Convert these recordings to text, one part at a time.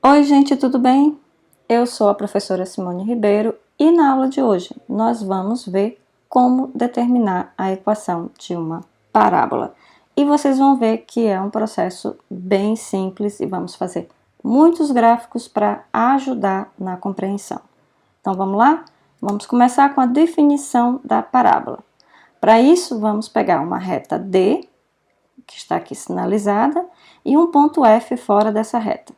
Oi, gente, tudo bem? Eu sou a professora Simone Ribeiro e na aula de hoje nós vamos ver como determinar a equação de uma parábola. E vocês vão ver que é um processo bem simples e vamos fazer muitos gráficos para ajudar na compreensão. Então vamos lá? Vamos começar com a definição da parábola. Para isso, vamos pegar uma reta D, que está aqui sinalizada, e um ponto F fora dessa reta.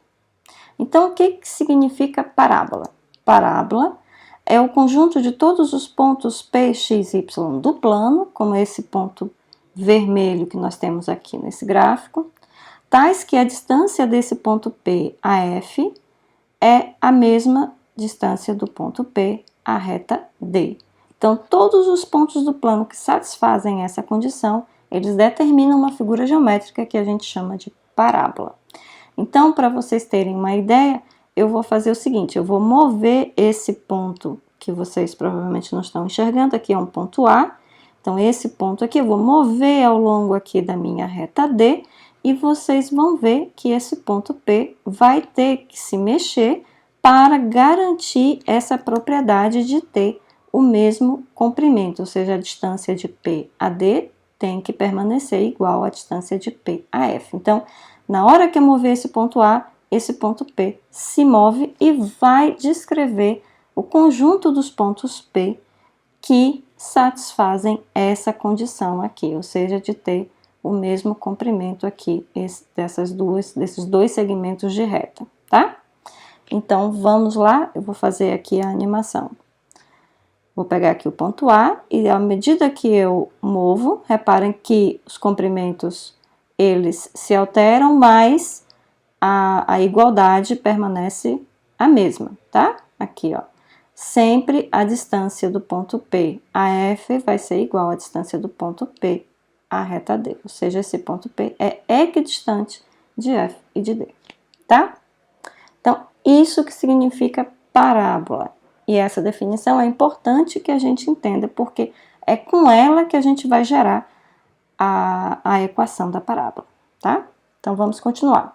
Então, o que significa parábola? Parábola é o conjunto de todos os pontos P, X, Y do plano, como esse ponto vermelho que nós temos aqui nesse gráfico, tais que a distância desse ponto P a F é a mesma distância do ponto P à reta D. Então, todos os pontos do plano que satisfazem essa condição, eles determinam uma figura geométrica que a gente chama de parábola. Então, para vocês terem uma ideia, eu vou fazer o seguinte, eu vou mover esse ponto que vocês provavelmente não estão enxergando, aqui é um ponto A, então esse ponto aqui eu vou mover ao longo aqui da minha reta D, e vocês vão ver que esse ponto P vai ter que se mexer para garantir essa propriedade de ter o mesmo comprimento, ou seja, a distância de P a D tem que permanecer igual à distância de P a F. Então, na hora que eu mover esse ponto A, esse ponto P se move e vai descrever o conjunto dos pontos P que satisfazem essa condição aqui, ou seja, de ter o mesmo comprimento aqui, desses dois segmentos de reta, tá? Então, vamos lá, eu vou fazer aqui a animação. Vou pegar aqui o ponto A e à medida que eu movo, reparem que os comprimentos eles se alteram, mas a igualdade permanece a mesma, tá? Aqui, ó. Sempre a distância do ponto P a F vai ser igual à distância do ponto P à reta D. Ou seja, esse ponto P é equidistante de F e de D, tá? Então, isso que significa parábola. E essa definição é importante que a gente entenda, porque é com ela que a gente vai gerar a equação da parábola, tá? Então, vamos continuar.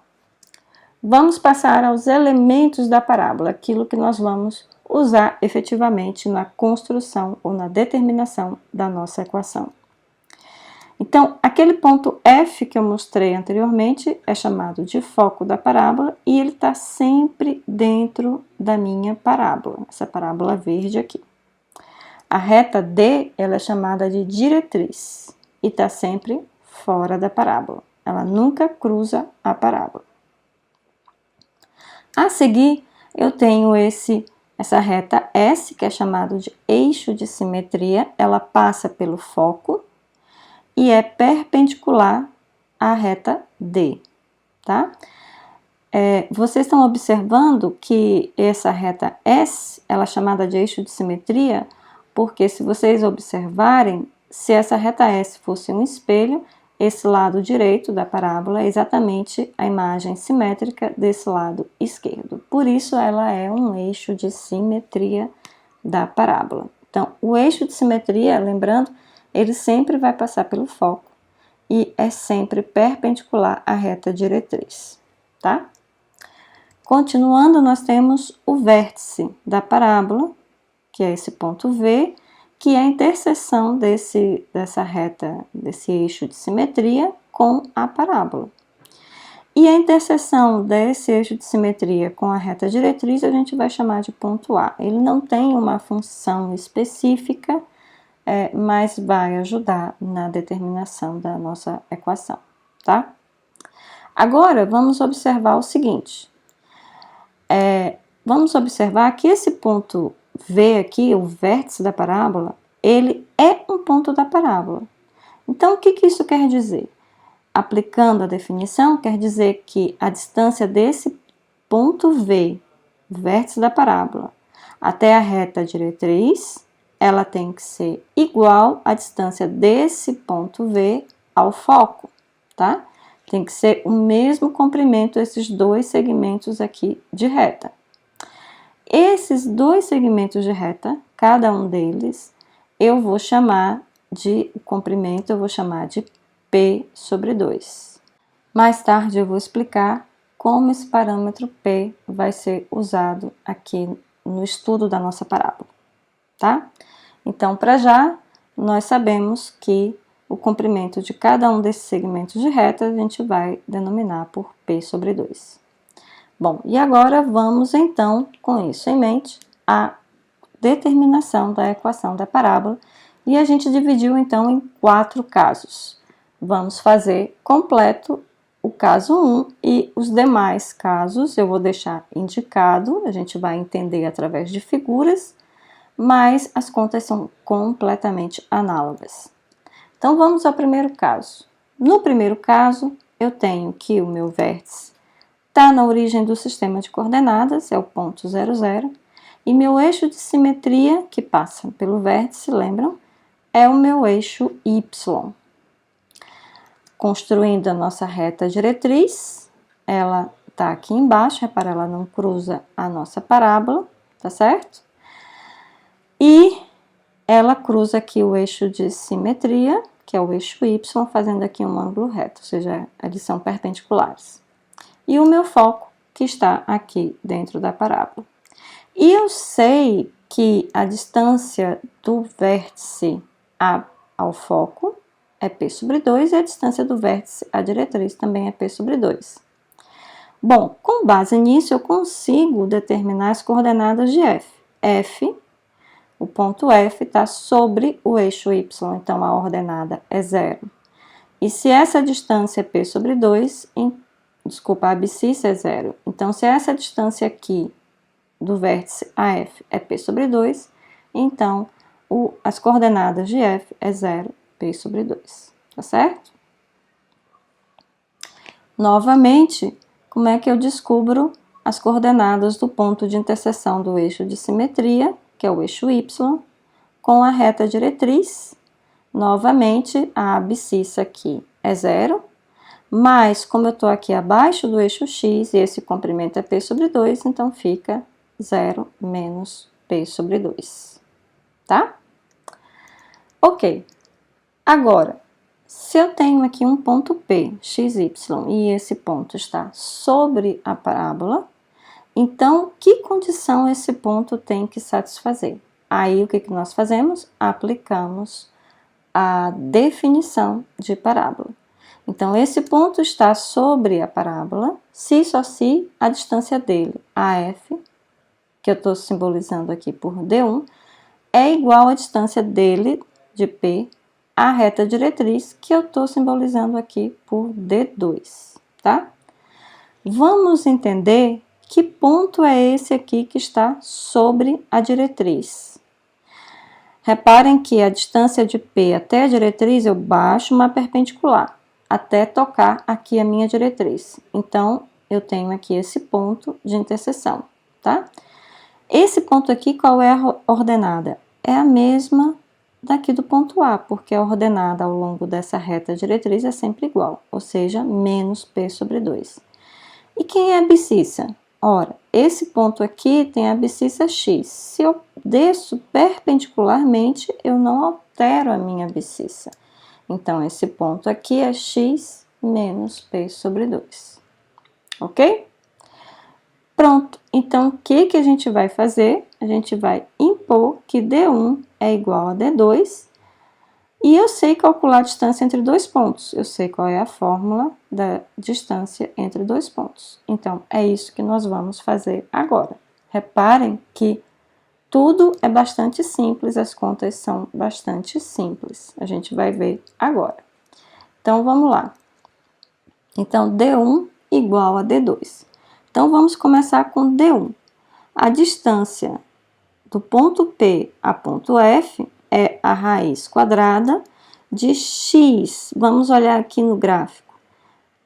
Vamos passar aos elementos da parábola, aquilo que nós vamos usar efetivamente na construção ou na determinação da nossa equação. Então, aquele ponto F que eu mostrei anteriormente é chamado de foco da parábola e ele está sempre dentro da minha parábola, essa parábola verde aqui. A reta D, ela é chamada de diretriz e está sempre fora da parábola. Ela nunca cruza a parábola. A seguir, eu tenho essa reta S, que é chamado de eixo de simetria. Ela passa pelo foco e é perpendicular à reta D, tá? Vocês estão observando que essa reta S, ela é chamada de eixo de simetria, porque se vocês observarem, se essa reta S fosse um espelho, esse lado direito da parábola é exatamente a imagem simétrica desse lado esquerdo. Por isso, ela é um eixo de simetria da parábola. Então, o eixo de simetria, lembrando, ele sempre vai passar pelo foco e é sempre perpendicular à reta diretriz, tá? Continuando, nós temos o vértice da parábola, que é esse ponto V, que é a interseção dessa reta, desse eixo de simetria com a parábola. E a interseção desse eixo de simetria com a reta diretriz a gente vai chamar de ponto A. Ele não tem uma função específica, mas vai ajudar na determinação da nossa equação, tá? Agora, vamos observar o seguinte. Vamos observar que esse ponto V aqui, o vértice da parábola, ele é um ponto da parábola. Então, o que isso quer dizer? Aplicando a definição, quer dizer que a distância desse ponto V, o vértice da parábola, até a reta diretriz, ela tem que ser igual à distância desse ponto V ao foco, tá? Tem que ser o mesmo comprimento esses dois segmentos aqui de reta. Esses dois segmentos de reta, cada um deles, eu vou chamar de, o comprimento eu vou chamar de P sobre 2. Mais tarde eu vou explicar como esse parâmetro P vai ser usado aqui no estudo da nossa parábola, tá? Então, para já, nós sabemos que o comprimento de cada um desses segmentos de reta a gente vai denominar por P sobre 2. Bom, e agora vamos então, com isso em mente, à determinação da equação da parábola, e a gente dividiu então em 4 casos. Vamos fazer completo o caso 1 e os demais casos eu vou deixar indicado, a gente vai entender através de figuras, mas as contas são completamente análogas. Então vamos ao primeiro caso. No primeiro caso, eu tenho que o meu vértice está na origem do sistema de coordenadas, é o ponto 0, 0, e meu eixo de simetria, que passa pelo vértice, lembram? É o meu eixo Y. Construindo a nossa reta diretriz, ela está aqui embaixo, repara, ela não cruza a nossa parábola, tá certo? E ela cruza aqui o eixo de simetria, que é o eixo Y, fazendo aqui um ângulo reto, ou seja, eles são perpendiculares. E o meu foco, que está aqui dentro da parábola. E eu sei que a distância do vértice ao foco é P sobre 2 e a distância do vértice à diretriz também é P sobre 2. Bom, com base nisso, eu consigo determinar as coordenadas de F. F, o ponto F está sobre o eixo Y, então a ordenada é 0. E se essa distância é P sobre 2, desculpa, a abscissa é 0. Então, se essa distância aqui do vértice a F é P sobre 2, então as coordenadas de F é 0, P sobre 2, tá certo? Novamente, como é que eu descubro as coordenadas do ponto de interseção do eixo de simetria, que é o eixo Y, com a reta diretriz? Novamente, a abscissa aqui é 0, mas como eu estou aqui abaixo do eixo X e esse comprimento é P sobre 2, então fica 0 menos P sobre 2, tá? Ok. Agora, se eu tenho aqui um ponto P, XY, e esse ponto está sobre a parábola, então, que condição esse ponto tem que satisfazer? Aí, o que nós fazemos? Aplicamos a definição de parábola. Então, esse ponto está sobre a parábola, se só se a distância dele, AF, que eu estou simbolizando aqui por D1, é igual à distância dele, de P, à reta diretriz, que eu estou simbolizando aqui por D2, tá? Vamos entender que ponto é esse aqui que está sobre a diretriz. Reparem que a distância de P até a diretriz, eu baixo uma perpendicular, até tocar aqui a minha diretriz. Então, eu tenho aqui esse ponto de interseção, tá? Esse ponto aqui, qual é a ordenada? É a mesma daqui do ponto A, porque a ordenada ao longo dessa reta diretriz é sempre igual, ou seja, menos P sobre 2. E quem é a abscissa? Ora, esse ponto aqui tem a abscissa X. Se eu desço perpendicularmente, eu não altero a minha abscissa. Então, esse ponto aqui é X menos P sobre 2. Ok? Pronto. Então, o que a gente vai fazer? A gente vai impor que D1 é igual a D2. E eu sei calcular a distância entre dois pontos. Eu sei qual é a fórmula da distância entre dois pontos. Então, é isso que nós vamos fazer agora. Reparem que tudo é bastante simples, as contas são bastante simples. A gente vai ver agora. Então, vamos lá. Então, D1 igual a D2. Então, vamos começar com D1. A distância do ponto P a ponto F é a raiz quadrada de x. Vamos olhar aqui no gráfico.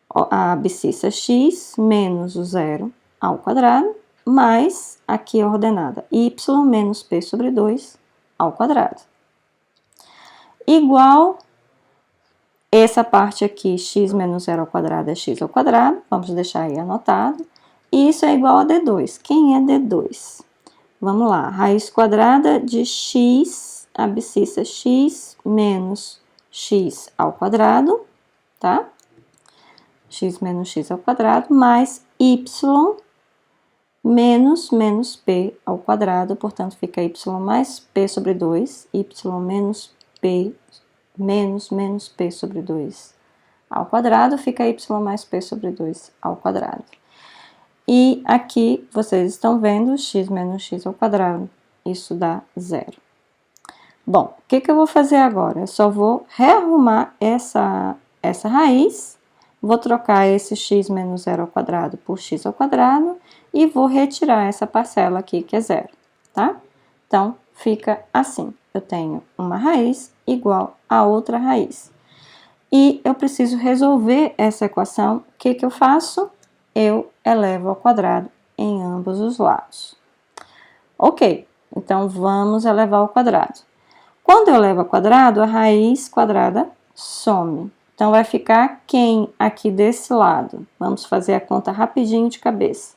A abscissa x menos o 0 ao quadrado, mais aqui a ordenada y menos p sobre 2 ao quadrado. Igual essa parte aqui, x menos 0 ao quadrado é x ao quadrado, vamos deixar aí anotado. E isso é igual a D2. Quem é D2? Vamos lá, raiz quadrada de x, abscissa x menos x ao quadrado, tá? X menos x ao quadrado, mais y menos p ao quadrado, portanto, fica y mais p sobre 2, y menos p menos p sobre 2 ao quadrado, fica y mais p sobre 2 ao quadrado. E aqui, vocês estão vendo, x menos x ao quadrado, isso dá 0. Bom, o que eu vou fazer agora? Eu só vou rearrumar essa raiz, vou trocar esse x menos 0 ao quadrado por x ao quadrado e vou retirar essa parcela aqui, que é 0, tá? Então, fica assim. Eu tenho uma raiz igual a outra raiz. E eu preciso resolver essa equação. O que eu faço? Eu elevo ao quadrado em ambos os lados. Ok, então vamos elevar ao quadrado. Quando eu levo ao quadrado, a raiz quadrada some. Então, vai ficar quem aqui desse lado? Vamos fazer a conta rapidinho de cabeça.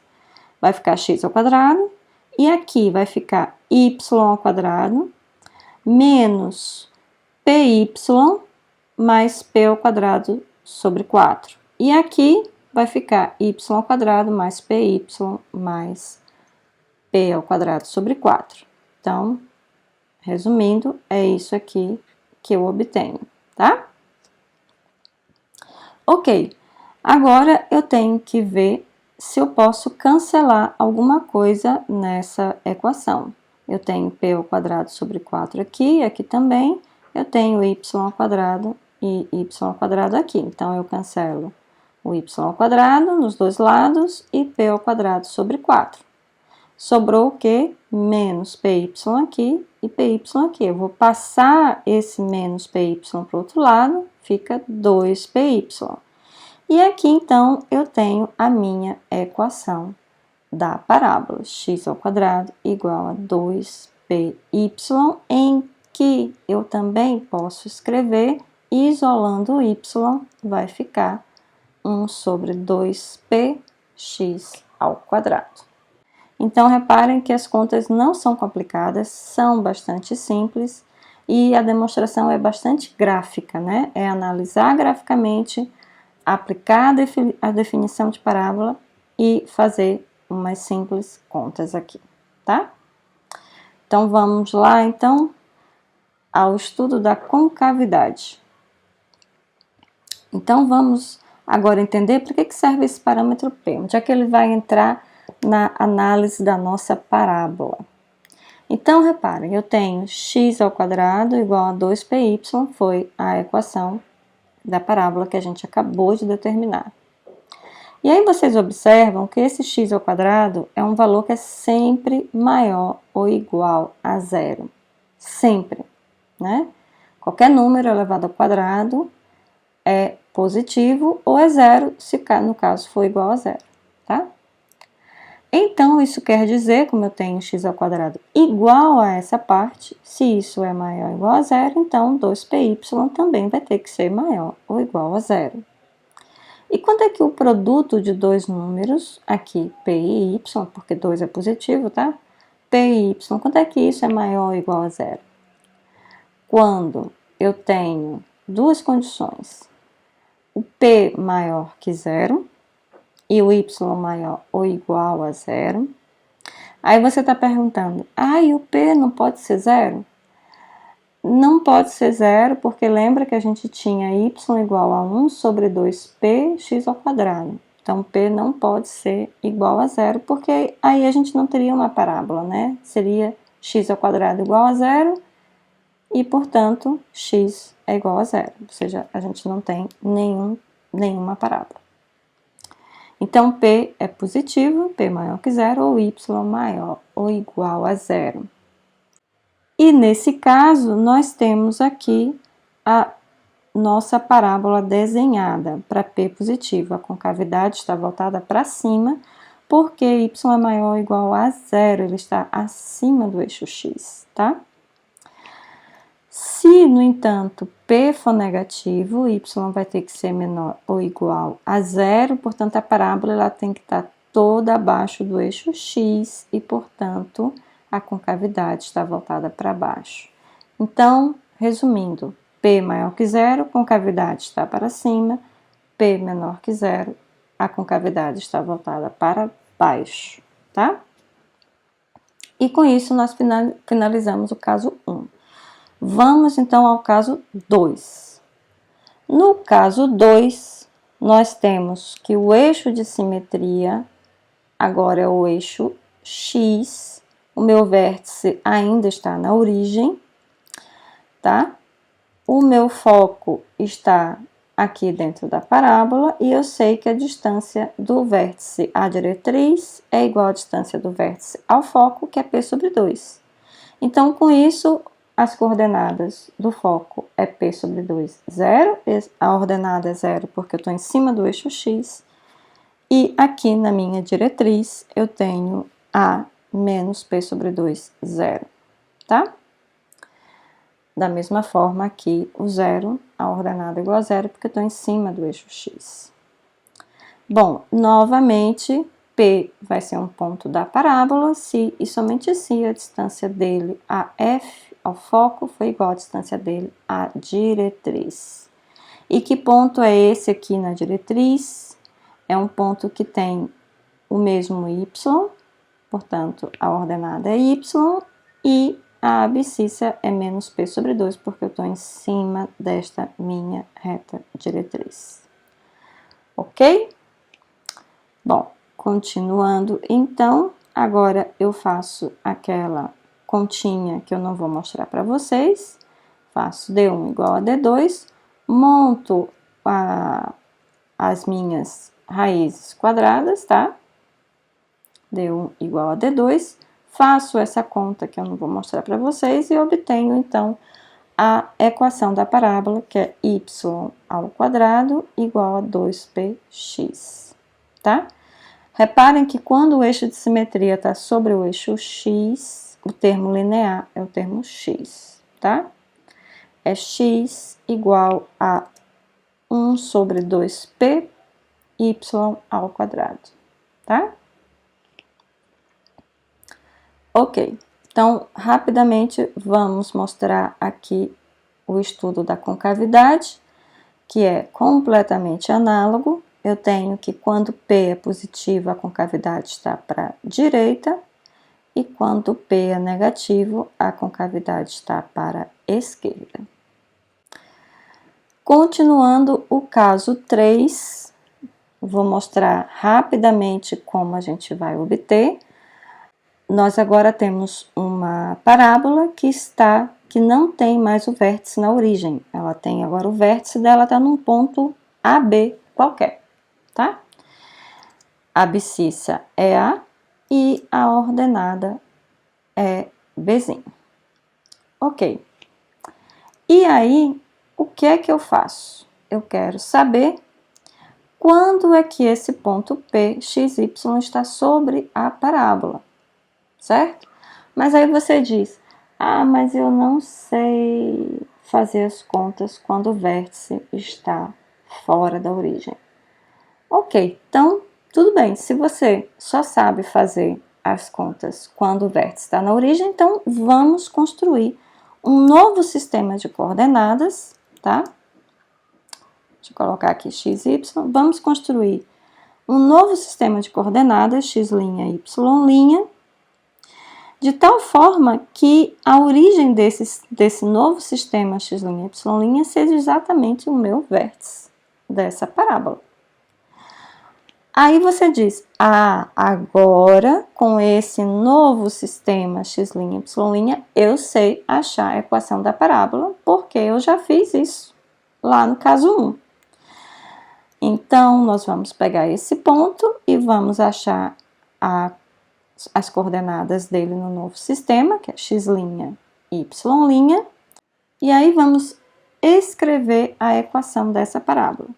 Vai ficar x ao quadrado, e aqui vai ficar y ao quadrado, menos py mais p ao quadrado sobre 4. E aqui vai ficar y ao quadrado mais py mais p ao quadrado sobre 4. Então, resumindo, é isso aqui que eu obtenho, tá? Ok, agora eu tenho que ver se eu posso cancelar alguma coisa nessa equação. Eu tenho p ao quadrado sobre 4 aqui, aqui também. Eu tenho y ao quadrado e y ao quadrado aqui. Então, eu cancelo o y ao quadrado nos dois lados e p ao quadrado sobre 4. Sobrou o quê? Menos py aqui e py aqui. Eu vou passar esse menos py para o outro lado, fica 2py. E aqui, então, eu tenho a minha equação da parábola x ao quadrado igual a 2py, em que eu também posso escrever, isolando o y, vai ficar 1 sobre 2px ao quadrado. Então, reparem que as contas não são complicadas, são bastante simples e a demonstração é bastante gráfica, né? É analisar graficamente, aplicar a definição de parábola e fazer umas simples contas aqui, tá? Então, vamos lá, então, ao estudo da concavidade. Então, vamos agora entender para que serve esse parâmetro P, onde é que ele vai entrar na análise da nossa parábola. Então, reparem, eu tenho x ao quadrado igual a 2py, foi a equação da parábola que a gente acabou de determinar. E aí vocês observam que esse x ao quadrado é um valor que é sempre maior ou igual a 0. Sempre, né? Qualquer número elevado ao quadrado é positivo ou é 0, se no caso for igual a 0, tá? Então, isso quer dizer, como eu tenho x ao quadrado igual a essa parte, se isso é maior ou igual a 0, então 2py também vai ter que ser maior ou igual a 0. E quando é que o produto de dois números, aqui p e y, porque 2 é positivo, tá? P e y, quando é que isso é maior ou igual a 0? Quando eu tenho duas condições, o p maior que 0, e o y maior ou igual a 0. Aí você está perguntando, e o p não pode ser 0? Não pode ser 0, porque lembra que a gente tinha y igual a 1 sobre 2px ao quadrado. Então, p não pode ser igual a 0, porque aí a gente não teria uma parábola, né? Seria x ao quadrado igual a 0 e, portanto, x é igual a 0. Ou seja, a gente não tem nenhuma parábola. Então, P é positivo, P maior que 0, ou Y maior ou igual a 0. E nesse caso, nós temos aqui a nossa parábola desenhada para P positivo. A concavidade está voltada para cima, porque Y é maior ou igual a 0, ele está acima do eixo X, tá? Se, no entanto, P for negativo, Y vai ter que ser menor ou igual a 0, portanto, a parábola ela tem que estar toda abaixo do eixo X e, portanto, a concavidade está voltada para baixo. Então, resumindo, P maior que 0, concavidade está para cima, P menor que 0, a concavidade está voltada para baixo, tá? E com isso, nós finalizamos o caso 1. Vamos, então, ao caso 2. No caso 2, nós temos que o eixo de simetria agora é o eixo X. O meu vértice ainda está na origem, tá? O meu foco está aqui dentro da parábola e eu sei que a distância do vértice à diretriz é igual à distância do vértice ao foco, que é P sobre 2. Então, com isso, as coordenadas do foco é P sobre 2, 0. A ordenada é 0 porque eu estou em cima do eixo X. E aqui na minha diretriz, eu tenho A menos P sobre 2, 0, tá? Da mesma forma, aqui o 0, a ordenada é igual a 0, porque eu estou em cima do eixo X. Bom, novamente, P vai ser um ponto da parábola, se e somente se a distância dele a F, ao foco, foi igual à distância dele à diretriz. E que ponto é esse aqui na diretriz? É um ponto que tem o mesmo Y, portanto, a ordenada é Y, e a abscissa é menos P sobre 2, porque eu estou em cima desta minha reta diretriz. Ok? Bom, continuando, então, agora eu faço aquela continha que eu não vou mostrar para vocês. Faço D1 igual a D2, monto as minhas raízes quadradas, tá? D1 igual a D2, faço essa conta que eu não vou mostrar para vocês e obtenho, então, a equação da parábola, que é y ao quadrado igual a 2px, tá? Reparem que quando o eixo de simetria está sobre o eixo x, o termo linear é o termo x, tá? É x igual a 1 sobre 2p y ao quadrado, tá? Ok, então, rapidamente, vamos mostrar aqui o estudo da concavidade, que é completamente análogo. Eu tenho que quando P é positivo, a concavidade está para a direita, e quando P é negativo, a concavidade está para a esquerda. Continuando o caso 3, vou mostrar rapidamente como a gente vai obter. Nós agora temos uma parábola que não tem mais o vértice na origem. Ela tem agora o vértice dela está num ponto AB qualquer, tá? A abscissa é A e a ordenada é Bzinho. Ok. E aí, o que é que eu faço? Eu quero saber quando é que esse ponto P, x, y está sobre a parábola, certo? Mas aí você diz, ah, mas eu não sei fazer as contas quando o vértice está fora da origem. Ok, então, tudo bem. Se você só sabe fazer as contas quando o vértice está na origem, então vamos construir um novo sistema de coordenadas, tá? Deixa eu colocar aqui x, y. Vamos construir um novo sistema de coordenadas, x', y', de tal forma que a origem desse novo sistema x', y' seja exatamente o meu vértice dessa parábola. Aí você diz, ah, agora com esse novo sistema x', y', eu sei achar a equação da parábola, porque eu já fiz isso lá no caso 1. Então, nós vamos pegar esse ponto e vamos achar as coordenadas dele no novo sistema, que é x', y', e aí vamos escrever a equação dessa parábola.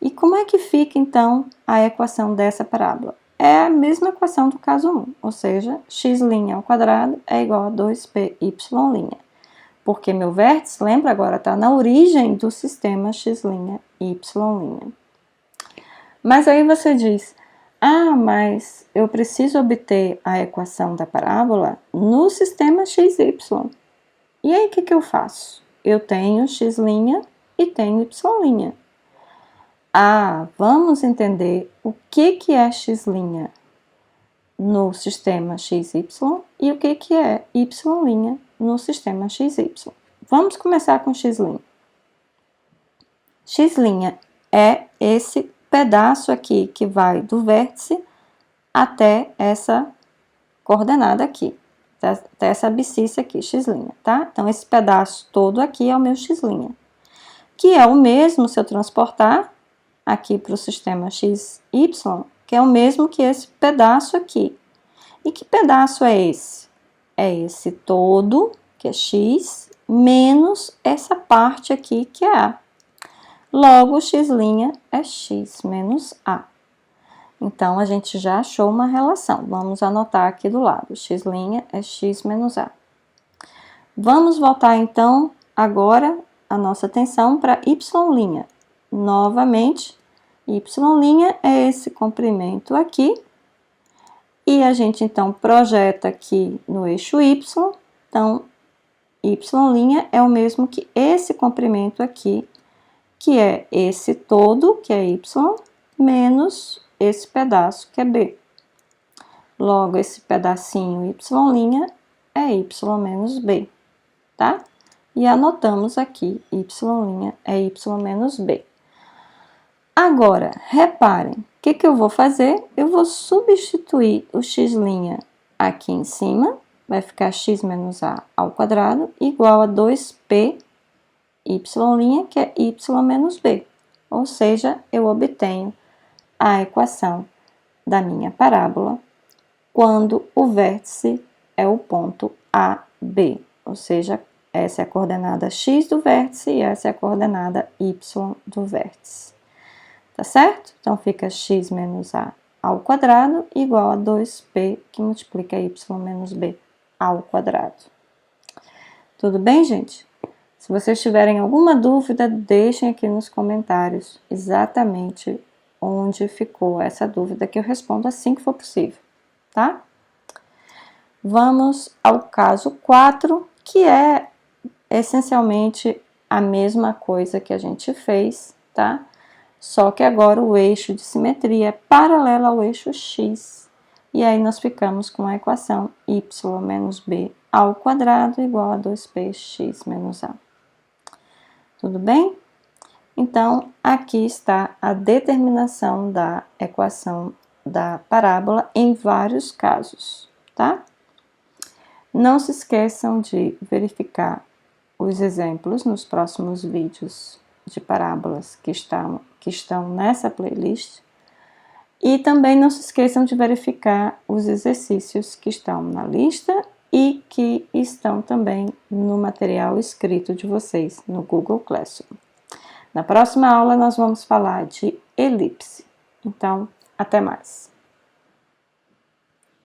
E como é que fica, então, a equação dessa parábola? É a mesma equação do caso 1, ou seja, x' ao quadrado é igual a 2py', porque meu vértice, lembra agora, está na origem do sistema x', y'. Mas aí você diz, ah, mas eu preciso obter a equação da parábola no sistema xy. E aí, o que eu faço? Eu tenho x' e tenho y'. Vamos entender o que é x' no sistema XY e o que é Y' no sistema XY. Vamos começar com x'. X' é esse pedaço aqui que vai do vértice até essa coordenada aqui, até essa abscissa aqui, x', tá? Então, esse pedaço todo aqui é o meu x', que é o mesmo se eu transportar aqui para o sistema XY, que é o mesmo que esse pedaço aqui. E que pedaço é esse? É esse todo, que é x, menos essa parte aqui, que é a. Logo, x' é x menos a. Então, a gente já achou uma relação. Vamos anotar aqui do lado. X' é x menos a. Vamos voltar, então, agora a nossa atenção para y'. Novamente, y' é esse comprimento aqui. E a gente, então, projeta aqui no eixo y. Então, y' é o mesmo que esse comprimento aqui, que é esse todo, que é y, menos esse pedaço, que é b. Logo, esse pedacinho y' é y menos b, tá? E anotamos aqui, y' é y menos b. Agora, reparem, o que eu vou fazer? Eu vou substituir o x' aqui em cima, vai ficar x menos a ao quadrado, igual a 2p y', que é y menos b. Ou seja, eu obtenho a equação da minha parábola quando o vértice é o ponto AB. Ou seja, essa é a coordenada x do vértice e essa é a coordenada y do vértice. Tá certo? Então, fica x menos a ao quadrado igual a 2p, que multiplica y menos b ao quadrado. Tudo bem, gente? Se vocês tiverem alguma dúvida, deixem aqui nos comentários exatamente onde ficou essa dúvida, que eu respondo assim que for possível, tá? Vamos ao caso 4, que é essencialmente a mesma coisa que a gente fez, tá? Só que agora o eixo de simetria é paralelo ao eixo x. E aí nós ficamos com a equação y menos b ao quadrado igual a 2px menos a. Tudo bem? Então, aqui está a determinação da equação da parábola em vários casos, tá? Não se esqueçam de verificar os exemplos nos próximos vídeos de parábolas que estão nessa playlist. E também não se esqueçam de verificar os exercícios que estão na lista e que estão também no material escrito de vocês no Google Classroom. Na próxima aula nós vamos falar de elipse. Então, até mais!